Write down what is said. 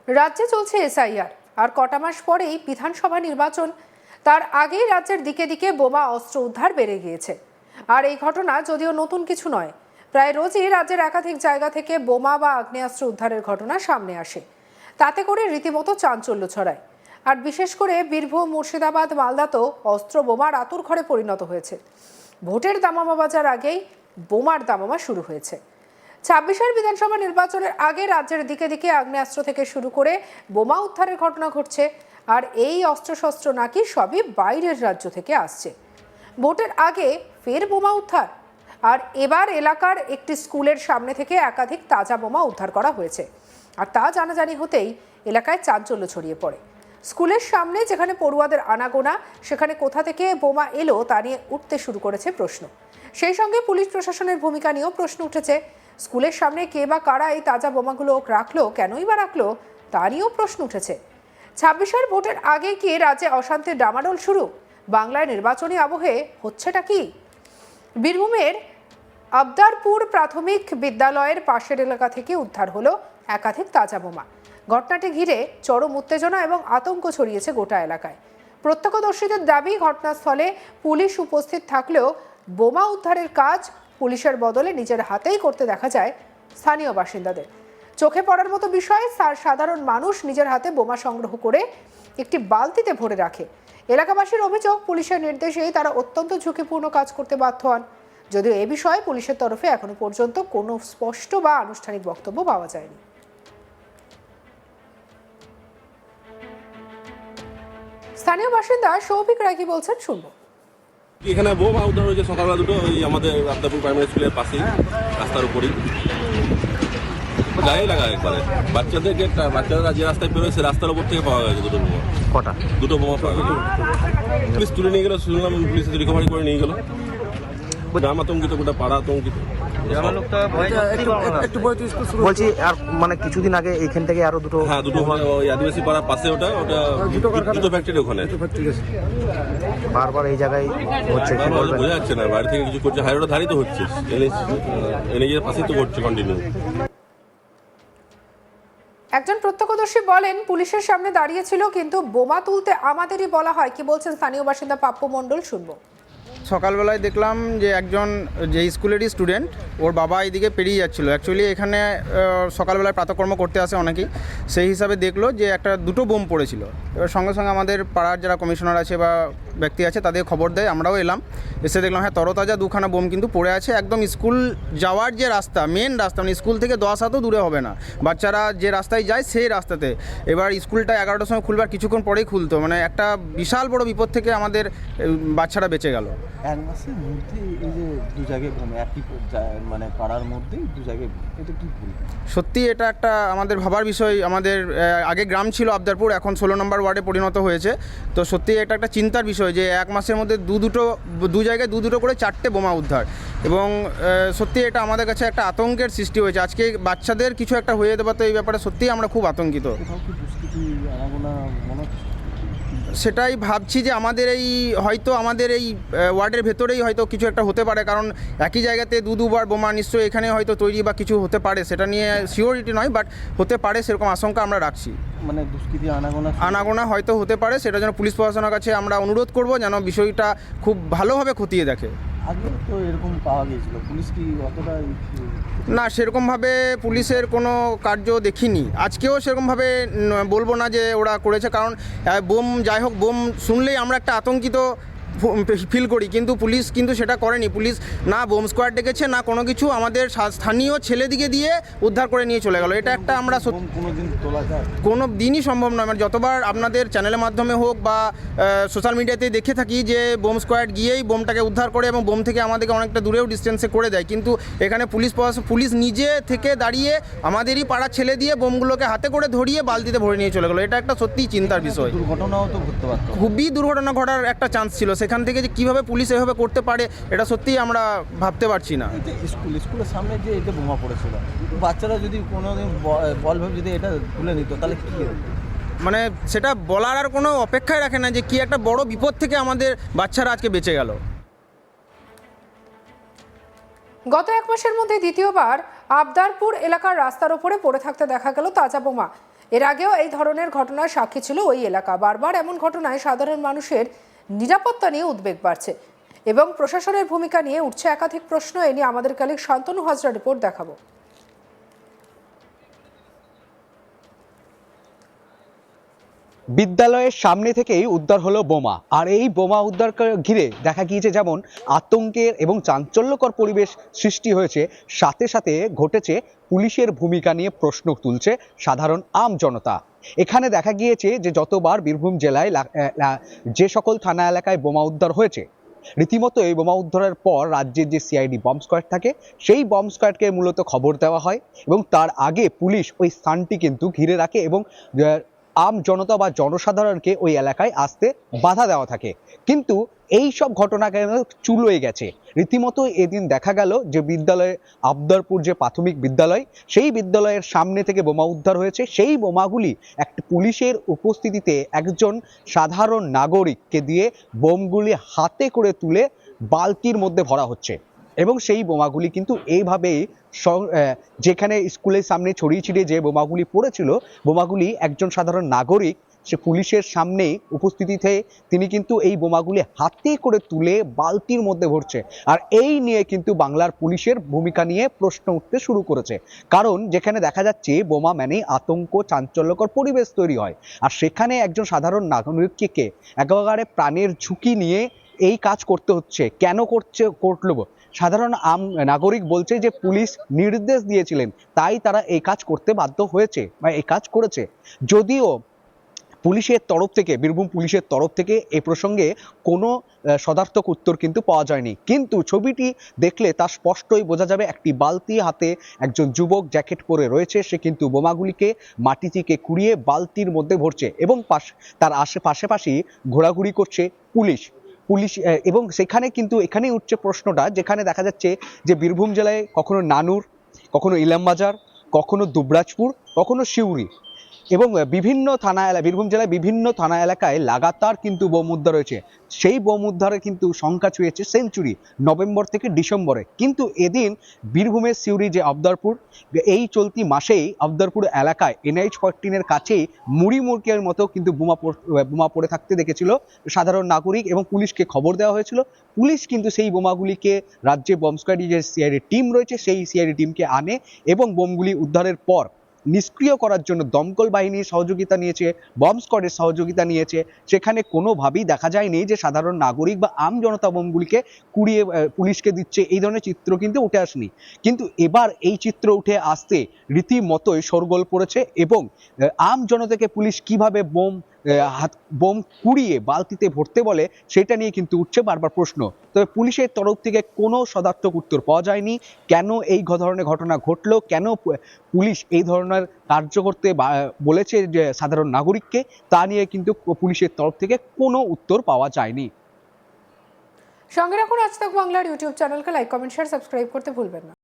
রাজ্যে চলছে এসআইআর আর কটা মাস পরেই বিধানসভা নির্বাচন। তার আগেই রাজ্যের দিকে দিকে বোমা অস্ত্র উদ্ধার বেড়ে গিয়েছে। আর এই ঘটনা যদিও নতুন কিছু নয়, প্রায় রোজই রাজ্যের একাধিক জায়গা থেকে বোমা বা আগ্নেয়াস্ত্র উদ্ধারের ঘটনা সামনে আসে। তাতে করে রীতিমতো চাঞ্চল্য ছড়ায়। আর বিশেষ করে বীরভূম, মুর্শিদাবাদ, মালদাতেও অস্ত্র বোমার আতুর ঘরে পরিণত হয়েছে। ভোটের দামামা বাজার আগেই বোমার দামামা শুরু হয়েছে। ২৬ বিধানসভা নির্বাচনের আগে রাজ্যের দিকে দিকে আগ্নেয়াস্ত্র থেকে শুরু করে বোমা উদ্ধারের ঘটনা ঘটছে। আর এই অস্ত্রশস্ত্র নাকি সবই বাইরের রাজ্য থেকে আসছে। ভোটের আগে ফের বোমা উদ্ধার। আর এবার এলাকার একটি স্কুলের সামনে থেকে একাধিক তাজা বোমা উদ্ধার করা হয়েছে। আর তা জানাজানি হতেই এলাকায় চাঞ্চল্য ছড়িয়ে পড়ে। স্কুলের সামনে যেখানে পড়ুয়াদের আনাগোনা, সেখানে কোথা থেকে বোমা এলো তা নিয়ে উঠতে শুরু করেছে প্রশ্ন। সেই সঙ্গে পুলিশ প্রশাসনের ভূমিকা নিয়েও প্রশ্ন উঠেছে। স্কুলের সামনে কে বা কারা এই তাজা বোমাগুলো রাখলো, কেনই বা রাখলো, তা নিয়েও প্রশ্ন উঠেছে। ২৬ ভোটের আগে কি রাজ্যে অশান্তির ডামাডোল শুরু? বাংলায় নির্বাচনী আবহে হচ্ছেটা কি? বীরভূমের আবদারপুর প্রাথমিক বিদ্যালয়ের পাশের এলাকা থেকে উদ্ধার হলো একাধিক তাজা বোমা। ঘটনাটি ঘিরে চরম উত্তেজনা এবং আতঙ্ক ছড়িয়েছে গোটা এলাকায়। প্রত্যক্ষদর্শীদের দাবি, ঘটনাস্থলে পুলিশ উপস্থিত থাকলেও বোমা উদ্ধারের কাজ পুলিশের বদলে নিজের হাতেই করতে দেখা যায় স্থানীয় বাসিন্দাদের। চোখে পড়ার মতো বিষয়, সাধারণ মানুষ নিজের হাতে বোমা সংগ্রহ করে একটি বালতিতে ভরে রাখে। এলাকাবাসীর অভিযোগ, পুলিশের নির্দেশেই তারা অত্যন্ত ঝুঁকিপূর্ণ কাজ করতে বাধ্য হন। যদিও এ বিষয়ে পুলিশের তরফে এখনো পর্যন্ত কোনো স্পষ্ট বা আনুষ্ঠানিক বক্তব্য পাওয়া যায়নি। স্থানীয় বাসিন্দা সৌভিক রায় কি বলছেন শুনবো। এখানে বোমা উদ্ধার হয়েছে সকালবেলা দুটো, ওই আমাদের আবদারপুর প্রাইমারি স্কুলের পাশেই, রাস্তার উপরেই গায়ে লাগা একবারে। বাচ্চারা যে রাস্তায় বেরোয় সে রাস্তার উপর থেকে পাওয়া গেছে দুটো বোমা। কটা? দুটো বোমা পাওয়া গেছে। পুলিশ তুলে নিয়ে গেল, শুনলাম পুলিশ রিকভারি করে নিয়ে গেল। গ্রাম আতঙ্কিত, গোটা পাড়া আতঙ্কিত। বলছি, আর মানে কিছুদিন আগে এইখান থেকে আরো দুটো, হ্যাঁ দুটো, ওই আদিবাসী পাড়ার পাশে, ওটা দুটো ফ্যাক্টরি ওখানে। বারবার এই জায়গায় হচ্ছে, বোঝা যাচ্ছে না বাইরে থেকে কিছু করছে। হাইরোডের ধারেই তো হচ্ছে, এনএইচের পাশেই তো করছে কন্টিনিউ। একজন প্রত্যক্ষদর্শী বলেন, পুলিশের সামনে দাঁড়িয়ে ছিল, কিন্তু বোমা তুলতে আমাদেরই বলা হয়। কি বলছেন স্থানীয় বাসিন্দা পাপ্পু মণ্ডল, শুনবো। সকালবেলায় দেখলাম যে একজন যে স্কুলেরই স্টুডেন্ট, ওর বাবা এইদিকে পেরিয়ে যাচ্ছিলো। অ্যাকচুয়ালি এখানে সকালবেলায় প্রাতকর্ম করতে আসে অনেকেই, সেই হিসাবে দেখলো যে দুটো বোম পড়েছিল। এবার সঙ্গে সঙ্গে আমাদের পাড়ার যারা কমিশনার আছে বা ব্যক্তি আছে তাদের খবর দেয়। আমরাও এলাম, এসে দেখলাম হ্যাঁ তরতাজা দুখানা বোম কিন্তু পড়ে আছে একদম স্কুল যাওয়ার যে রাস্তা, মেন রাস্তা, মানে স্কুল থেকে 10 হাতও দূরে হবে না, বাচ্চারা যে রাস্তায় যায় সেই রাস্তাতে। এবার স্কুলটা 11টার সময় খুলবার কিছুক্ষণ পরেই খুলতো, মানে একটা বিশাল বড় বিপদ থেকে আমাদের বাচ্চারা বেঁচে গেল। এক মাসের মধ্যে এই যে দু জায়গায় বোম, একই মানে পাড়ার মধ্যেই দু জায়গায়, এটা কি ভুল? সত্যি এটা একটা আমাদের ভাবার বিষয়। আমাদের আগে গ্রাম ছিল আবদারপুর, এখন 16 নম্বর ওয়ার্ডে পরিণত হয়েছে। তো সত্যি এটা একটা চিন্তার বিষয় যে এক মাসের মধ্যে দু জায়গায় দুটো করে 4টে বোমা উদ্ধার। এবং সত্যি এটা আমাদের কাছে একটা আতঙ্কের সৃষ্টি হয়েছে। আজকে বাচ্চাদের কিছু একটা হয়ে যেতে পারতো, এই ব্যাপারে সত্যিই আমরা খুব আতঙ্কিত। সেটাই ভাবছি যে আমাদের এই ওয়ার্ডের ভেতরেই হয়তো কিছু একটা হতে পারে, কারণ একই জায়গাতে দুবার বোমা নিশ্চয়ই এখানে হয়তো তৈরি বা কিছু হতে পারে। সেটা নিয়ে সিওরিটি নয়, বাট হতে পারে সেরকম আশঙ্কা আমরা রাখছি। মানে দুষ্কৃতী আনাগোনা হয়তো হতে পারে, সেটা যেন পুলিশ প্রশাসনের কাছে আমরা অনুরোধ করব যেন বিষয়টা খুব ভালোভাবে খতিয়ে দেখে। আগে তো এরকম পাওয়া গিয়েছিল, পুলিশ কি অতটা? না, সেরকমভাবে পুলিশের কোনো কার্য দেখিনি। আজকেও সেরকমভাবে বলবো না যে ওরা করেছে, কারণ বোম, যাই হোক, বোম শুনলেই আমরা একটা আতঙ্কিত ফিল করি, কিন্তু পুলিশ কিন্তু সেটা করেনি। পুলিশ না বোম স্কোয়াড ডেকেছে না কোনো কিছু, আমাদের স্থানীয় ছেলেদিকে দিয়ে উদ্ধার করে নিয়ে চলে গেল। এটা একটা আমরা কোনো দিনই সম্ভব নয়। মানে যতবার আপনাদের চ্যানেলের মাধ্যমে হোক বা সোশ্যাল মিডিয়াতে দেখে থাকি যে বোম স্কোয়াড গিয়েই বোমটাকে উদ্ধার করে এবং বোম থেকে আমাদেরকে অনেকটা দূরেও ডিস্টেন্সে করে দেয়, কিন্তু এখানে পুলিশ নিজে থেকে দাঁড়িয়ে আমাদেরই পাড়ার ছেলে দিয়ে বোমগুলোকে হাতে করে ধরিয়ে বালতিতে ভরে নিয়ে চলে গেলো। এটা একটা সত্যিই চিন্তার বিষয়। দুর্ঘটনাও তো ঘটতে পারত, খুবই দুর্ঘটনা ঘটার একটা চান্স ছিল। সেখান থেকে যে কীভাবে পুলিশ এভাবে করতে পারে, এটা সত্যিই আমরা ভাবতে পারছি না। স্কুলের সামনে যে এটা বোমা পড়েছিল, বাচ্চারা যদি কোনোদিন বলভাবে যদি এটা তুলে নিত তাহলে কী হতো? মানে সেটা বলার আর কোনো অপেক্ষায় রাখে না যে কি একটা বড় বিপদ থেকে আমাদের বাচ্চারা আজকে বেঁচে গেল। গত 1 মাসের মধ্যে দ্বিতীয়বার আবদারপুর এলাকার রাস্তার ওপরে পড়ে থাকতে দেখা গেল তাজা বোমা। এর আগেও এই ধরনের ঘটনার সাক্ষী ছিল ওই এলাকা। বারবার এমন ঘটনায় সাধারণ মানুষের নিরাপত্তা নিয়ে উদ্বেগ বাড়ছে এবং প্রশাসনের ভূমিকা নিয়ে উঠছে একাধিক প্রশ্ন। এ নিয়ে আমাদের কালিক শান্তনু হাজরা রিপোর্ট দেখাবো। বিদ্যালয়ের সামনে থেকেই উদ্ধার হলো বোমা, আর এই বোমা উদ্ধার ঘিরে দেখা গিয়েছে যেমন আতঙ্কের এবং চাঞ্চল্যকর পরিবেশ সৃষ্টি হয়েছে, সাথে সাথে ঘটেছে পুলিশের ভূমিকা নিয়ে প্রশ্ন তুলছে সাধারণ আম জনতা। এখানে দেখা গিয়েছে যে যতবার বীরভূম জেলায় যে সকল থানা এলাকায় বোমা উদ্ধার হয়েছে, রীতিমতো এই বোমা উদ্ধারের পর রাজ্যের যে সিআইডি বম্ব স্কোয়াড থাকে সেই বম্ব স্কোয়াডকে মূলত খবর দেওয়া হয় এবং তার আগে পুলিশ ওই স্থানটি কিন্তু ঘিরে রাখে এবং আম জনতা বা জনসাধারণকে ওই এলাকায় আসতে বাধা দেওয়া থাকে। কিন্তু এই সব ঘটনা কেন চুলোয় গেছে। রীতিমতো এদিন দেখা গেল যে বিদ্যালয়ে আবদারপুর যে প্রাথমিক বিদ্যালয়, সেই বিদ্যালয়ের সামনে থেকে বোমা উদ্ধার হয়েছে। সেই বোমাগুলি একটা পুলিশের উপস্থিতিতে একজন সাধারণ নাগরিককে দিয়ে বোমগুলি হাতে করে তুলে বালতির মধ্যে ভরা হচ্ছে এবং সেই বোমাগুলি কিন্তু এইভাবেই যেখানে স্কুলের সামনে ছড়িয়ে ছিটিয়ে যে বোমাগুলি পড়েছিল, বোমাগুলি একজন সাধারণ নাগরিক সে পুলিশের সামনে উপস্থিতিতে তিনি কিন্তু এই বোমাগুলি হাতে করে তুলে বালতির মধ্যে ভরছে। আর এই নিয়ে কিন্তু বাংলার পুলিশের ভূমিকা নিয়ে প্রশ্ন উঠতে শুরু করেছে, কারণ যেখানে দেখা যাচ্ছে বোমা মানেই আতঙ্ক, চাঞ্চল্যকর পরিবেশ তৈরি হয়, আর সেখানে একজন সাধারণ নাগরিককে একেবারে প্রাণের ঝুঁকি নিয়ে এই কাজ করতে হচ্ছে। কেন করলো? সাধারণ নাগরিক বলছে যে পুলিশ নির্দেশ দিয়েছিলেন, তাই তারা এই কাজ করতে বাধ্য হয়েছে বা এই কাজ করেছে। যদিও পুলিশের তরফ থেকে, বীরভূম পুলিশের তরফ থেকে এই প্রসঙ্গে কোনো সদর্থক উত্তর কিন্তু পাওয়া যায়নি, কিন্তু ছবিটি দেখলে তা স্পষ্টই বোঝা যাবে একটি বালতি হাতে একজন যুবক জ্যাকেট পরে রয়েছে, সে কিন্তু বোমাগুলিকে মাটি থেকে কুড়িয়ে বালতির মধ্যে ভরছে এবং তার পাশাপাশি ঘোরাঘুরি করছে পুলিশ এবং সেখানে কিন্তু এখানেই উঠছে প্রশ্নটা, যেখানে দেখা যাচ্ছে যে বীরভূম জেলায় কখনো নানুর, কখনো ইলামবাজার, কখনো দুবরাজপুর, কখনো সিউড়ি এবং বীরভূম জেলায় বিভিন্ন থানা এলাকায় লাগাতার কিন্তু বোম উদ্ধার হয়েছে। সেই বোম উদ্ধারে কিন্তু সংখ্যা ছুঁয়েছে সেঞ্চুরি নভেম্বর থেকে ডিসেম্বরে। কিন্তু এদিন বীরভূমের সিউড়ি যে আবদারপুর, এই চলতি মাসেই আবদারপুর এলাকায় NH 14 কাছেই মুড়িমুড়কের মতো কিন্তু বোমা পড়ে থাকতে দেখেছিল সাধারণ নাগরিক এবং পুলিশকে খবর দেওয়া হয়েছিল। পুলিশ কিন্তু সেই বোমাগুলিকে রাজ্যে বম্ব স্কোয়াডি যে সিআইডি টিম রয়েছে সেই সিআইডি টিমকে আনে এবং বোমগুলি উদ্ধারের পর নিষ্ক্রিয় করার জন্য দমকল বাহিনীর সহযোগিতা নিয়েছে, বম্ব স্কোয়াডের সহযোগিতা নিয়েছে। সেখানে কোনোভাবেই দেখা যায়নি যে সাধারণ নাগরিক বা আম জনতা বোমগুলিকে কুড়িয়ে পুলিশকে দিচ্ছে, এই ধরনের চিত্র কিন্তু উঠে আসেনি। কিন্তু এবার এই চিত্র উঠে আসতে রীতিমতোই শোরগোল পড়েছে এবং আম জনতাকে পুলিশ কিভাবে বোম কুড়িয়ে বালতিতে ভরতে বলে সেটা নিয়ে কিন্তু উঠছে বারবার প্রশ্ন। তবে পুলিশের তরফ থেকে কোনো সদর্থক উত্তর পাওয়া যায়নি। কেন এই ধরনের ঘটনা ঘটলো, কেন পুলিশ এই ধরনের কার্য করতে বলেছে যে সাধারণ নাগরিককে, তা নিয়ে কিন্তু পুলিশের তরফ থেকে কোনো উত্তর পাওয়া যায়নি। সঙ্গে রাখুন আজ তাক বাংলার ইউটিউব চ্যানেলকে লাইক, কমেন্ট, শেয়ার, সাবস্ক্রাইব করতে ভুলবেন না।